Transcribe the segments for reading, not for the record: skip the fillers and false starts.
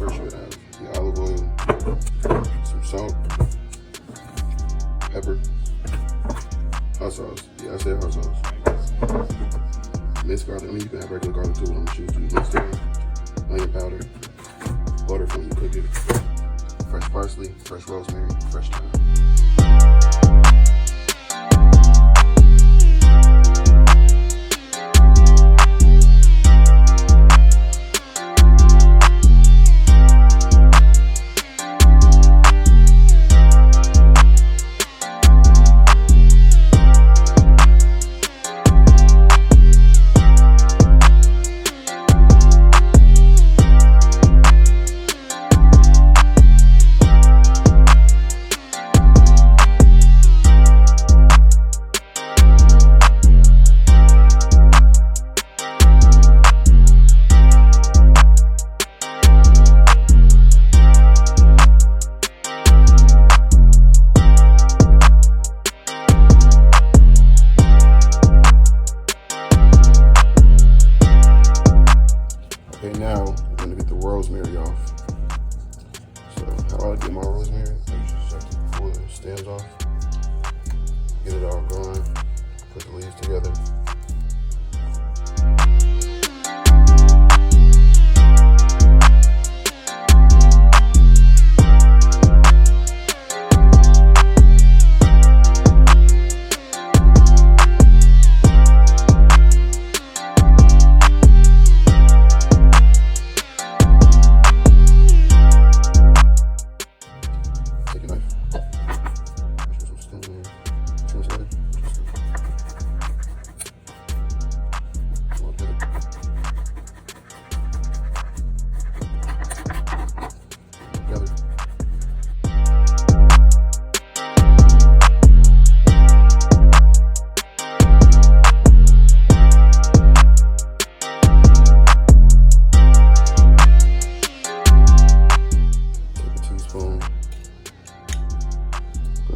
First you're gonna have the olive oil, some salt, pepper, hot sauce. Yeah, I said hot sauce. Minced garlic. I mean, you can have regular garlic too, but I'm gonna choose minced garlic, onion powder, butter for when you cook it, fresh parsley, fresh rosemary, fresh thyme. Okay, now I'm gonna get the rosemary off. So how I get my rosemary, I just have to pull the stems off, get it all going, put the leaves together.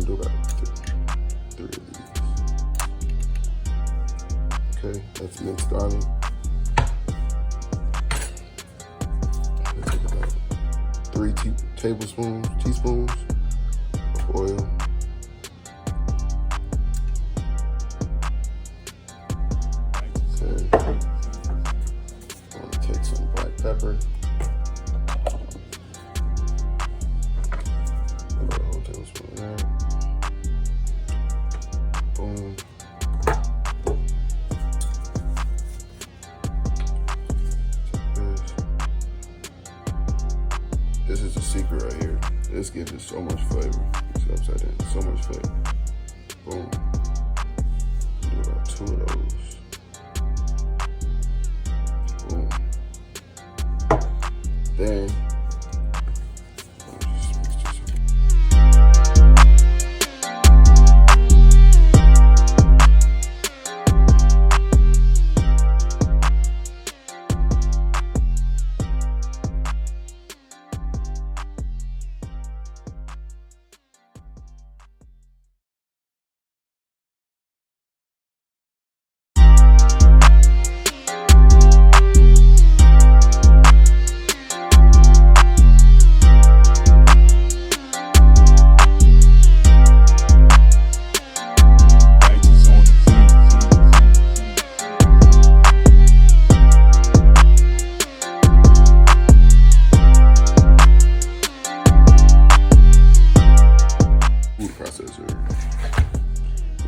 Do about three of these. Okay, that's minced garlic. Let's take about 3 teaspoons of oil. Okay, I'm gonna take some black pepper. About a whole tablespoon of that. Boom. This is the secret right here. This gives it so much flavor. See upside down, so much flavor. Boom. Do about 2 of those. Boom. Then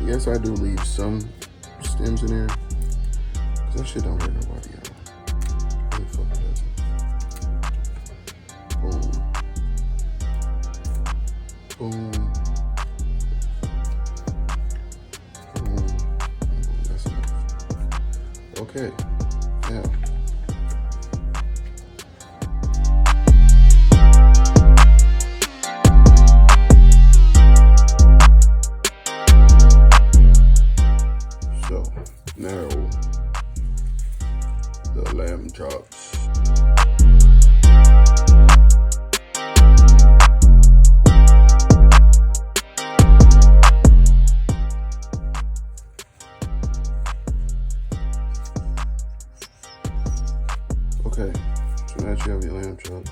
yes, I do leave some stems in there, because that shit don't hurt nobody, y'all. Really fucking doesn't. Boom. Boom. Boom. Boom. That's enough. Okay, now. So now the lamb chops. Okay, so now that you have your lamb chops,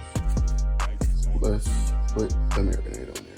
let's put the marinade on there.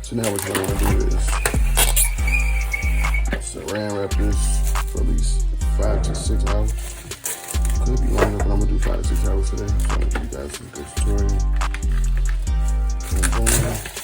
So now what I want to do is saran wrap this for at least 5 to 6 hours. Could be longer, but I'm gonna do 5 to 6 hours today. So I'm gonna give you guys some good tutorial. Boom, boom.